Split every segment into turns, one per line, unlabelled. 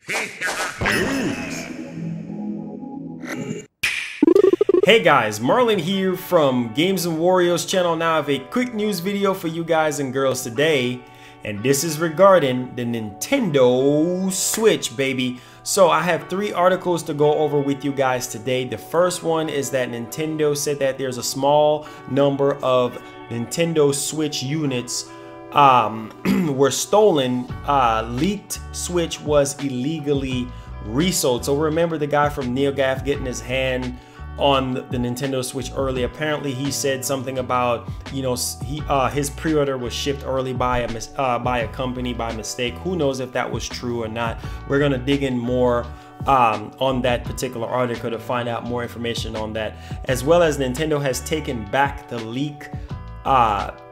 Hey guys, Marlon here from Games and Warriors channel. Now I have a quick news video for you guys and girls today, and this is regarding the Nintendo Switch, baby. So I have 3 articles to go over with you guys today. The first one is that Nintendo said that there's a small number of Nintendo Switch units were stolen. Leaked Switch was illegally resold. So remember the guy from NeoGaf getting his hand on the Nintendo Switch early. Apparently he said something about, you know, his pre-order was shipped early by a company by mistake. Who knows if that was true or not. We're gonna dig in more on that particular article to find out more information on that, as well as Nintendo has taken back the leak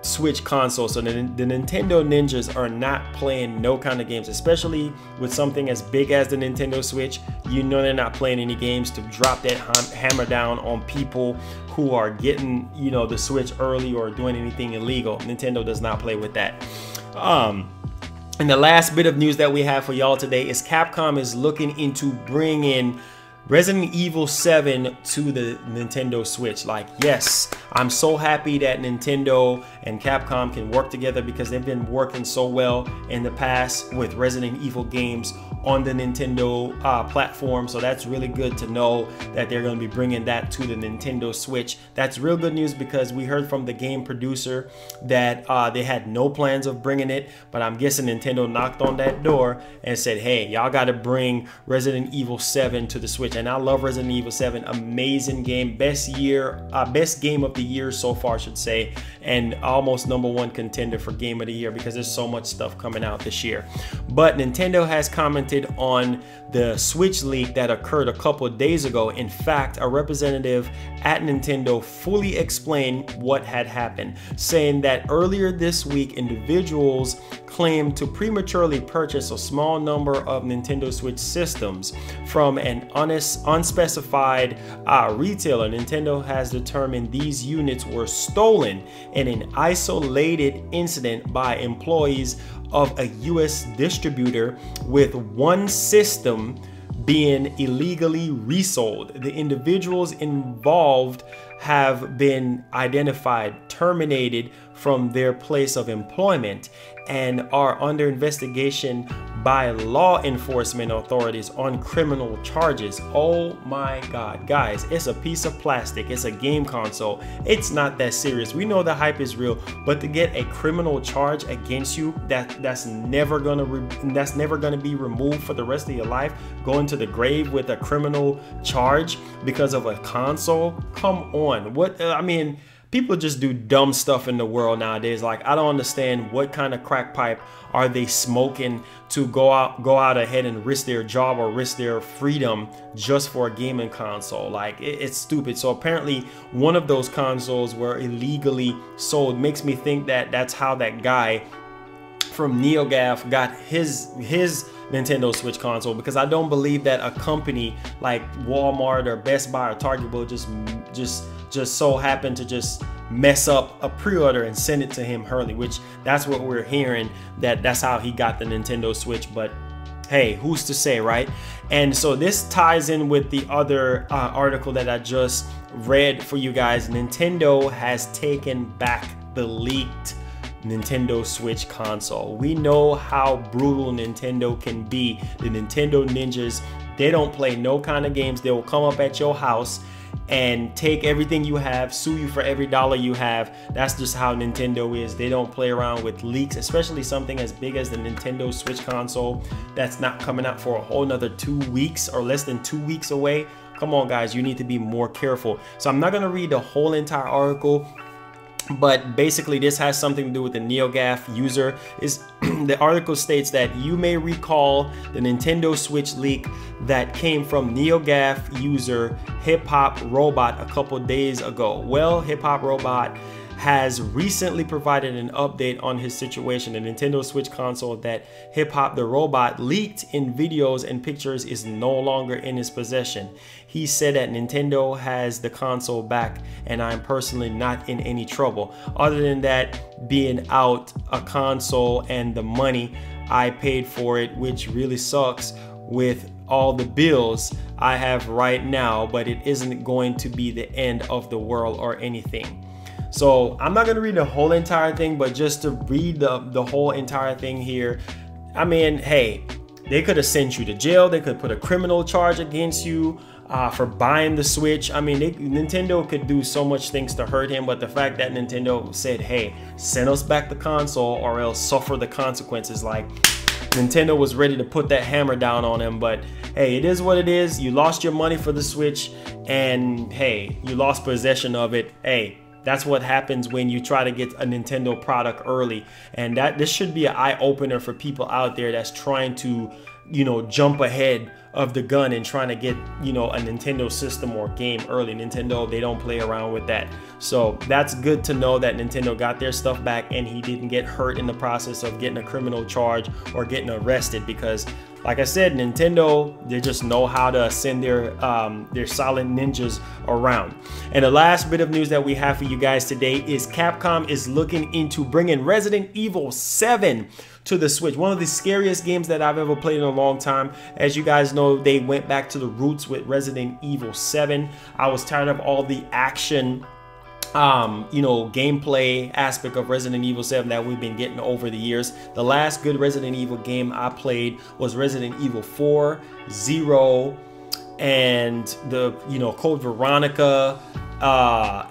Switch console. So the Nintendo ninjas are not playing no kind of games, especially with something as big as the Nintendo Switch. You know they're not playing any games to drop that hammer down on people who are getting, you know, the Switch early or doing anything illegal. Nintendo does not play with that. And the last bit of news that we have for y'all today is Capcom is looking into bringing Resident Evil 7 to the Nintendo Switch. Like, yes, I'm so happy that Nintendo and Capcom can work together, because they've been working so well in the past with Resident Evil games on the Nintendo platform. So that's really good to know that they're going to be bringing that to the Nintendo Switch. That's real good news, because we heard from the game producer that they had no plans of bringing it, but I'm guessing Nintendo knocked on that door and said, hey, y'all got to bring Resident Evil 7 to the Switch. And I love Resident Evil 7. Amazing game. Best game of the year so far, I should say, and almost #1 contender for game of the year, because there's so much stuff coming out this year. But Nintendo has commented on the Switch leak that occurred a couple of days ago. In fact, a representative at Nintendo fully explained what had happened, saying that earlier this week, individuals claimed to prematurely purchase a small number of Nintendo Switch systems from an unspecified retailer. Nintendo has determined these units were stolen in an isolated incident by employees of a US distributor, with one system being illegally resold. The individuals involved have been identified, terminated from their place of employment, and are under investigation by law enforcement authorities on criminal charges. Oh my God, guys, it's a piece of plastic. It's a game console. It's not that serious. We know the hype is real, but to get a criminal charge against you, that's never gonna be removed for the rest of your life, going to the grave with a criminal charge because of a console. Come on. What I mean, people just do dumb stuff in the world nowadays. Like, I don't understand what kind of crack pipe are they smoking to go out ahead and risk their job or risk their freedom just for a gaming console. Like, it's stupid. So apparently one of those consoles were illegally sold. Makes me think that that's how that guy from NeoGaf got his Nintendo Switch console, because I don't believe that a company like Walmart or Best Buy or Target will just so happen to just mess up a pre-order and send it to him early, which that's what we're hearing, that's how he got the Nintendo Switch. But hey, who's to say, right? And so this ties in with the other article that I just read for you guys. Nintendo has taken back the leaked Nintendo Switch console. We know how brutal Nintendo can be. The Nintendo ninjas, they don't play no kind of games. They will come up at your house and take everything you have, sue you for every dollar you have. That's just how Nintendo is. They don't play around with leaks, especially something as big as the Nintendo Switch console that's not coming out for a whole nother 2 weeks or less than 2 weeks away. Come on, guys, you need to be more careful. So I'm not gonna read the whole entire article, but basically this has something to do with the NeoGaf user. The article states that you may recall the Nintendo Switch leak that came from NeoGaf user Hip Hop Robot a couple days ago. Well, Hip Hop Robot has recently provided an update on his situation. The Nintendo Switch console that Hip Hop the Robot leaked in videos and pictures is no longer in his possession. He said that Nintendo has the console back and I'm personally not in any trouble. Other than that being out a console and the money I paid for it, which really sucks, with all the bills I have right now, but it isn't going to be the end of the world or anything. So I'm not going to read the whole entire thing, but just to read the whole entire thing here, I mean, hey, they could have sent you to jail. They could put a criminal charge against you for buying the Switch. I mean, Nintendo could do so much things to hurt him, but the fact that Nintendo said, hey, send us back the console or else suffer the consequences, like Nintendo was ready to put that hammer down on him. But hey, it is what it is. You lost your money for the Switch, and hey, you lost possession of it. Hey, that's what happens when you try to get a Nintendo product early. And this should be an eye-opener for people out there that's trying to, you know, jump ahead of the gun and trying to get, you know, a Nintendo system or game early. Nintendo, they don't play around with that. So that's good to know that Nintendo got their stuff back and he didn't get hurt in the process of getting a criminal charge or getting arrested, because like I said, Nintendo, they just know how to send their silent ninjas around. And the last bit of news that we have for you guys today is Capcom is looking into bringing Resident Evil 7 to the Switch. One of the scariest games that I've ever played in a long time. As you guys know, they went back to the roots with Resident Evil 7. I was tired of all the action, you know, gameplay aspect of Resident Evil 7 that we've been getting over the years. The last good Resident Evil game I played was Resident Evil 4, 0, and the, you know, Code Veronica,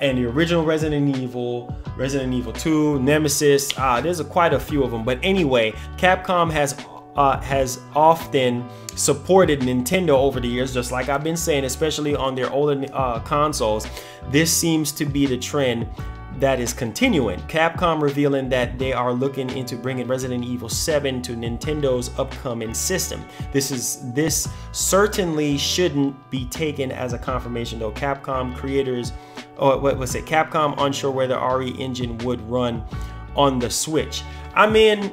and the original Resident Evil, Resident Evil 2, Nemesis. There's quite a few of them. But anyway, Capcom has often supported Nintendo over the years, just like I've been saying, especially on their older consoles. This seems to be the trend that is continuing. Capcom revealing that they are looking into bringing Resident Evil 7 to Nintendo's upcoming system. This certainly shouldn't be taken as a confirmation, though. Capcom creators, Capcom unsure whether RE engine would run on the Switch. I mean,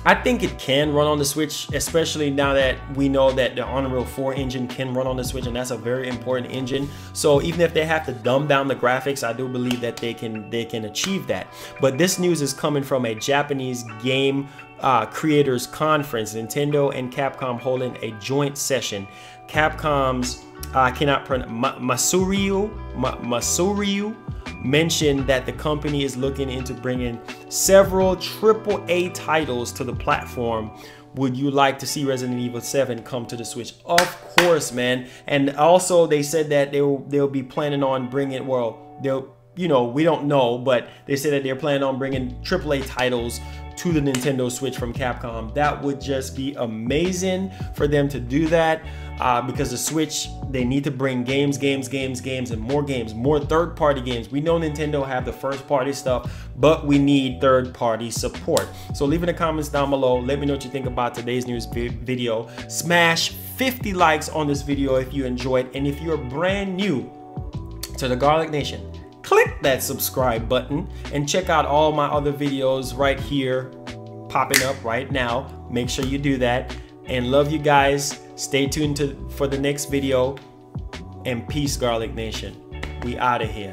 I think it can run on the Switch, especially now that we know that the Unreal 4 engine can run on the Switch, and that's a very important engine. So even if they have to dumb down the graphics, I do believe that they can achieve that. But this news is coming from a Japanese game creators conference. Nintendo and Capcom holding a joint session. Capcom's I cannot pronounce, Masaru mentioned that the company is looking into bringing several AAA titles to the platform. Would you like to see Resident Evil 7 come to the Switch? Of course, man. And also they said that they'll be planning on bringing, well, they'll, you know, we don't know, but they said that they're planning on bringing AAA titles to the Nintendo Switch from Capcom. That would just be amazing for them to do that, because the Switch, they need to bring games, and more third-party games. We know Nintendo have the first-party stuff, but we need third-party support. So leave in the comments down below. Let me know what you think about today's news video. Smash 50 likes on this video if you enjoyed, and if you're brand new to the Garlic Nation, click that subscribe button and check out all my other videos right here popping up right now. Make sure you do that, and love you guys. Stay tuned for the next video, and peace, Garlic Nation. We out of here.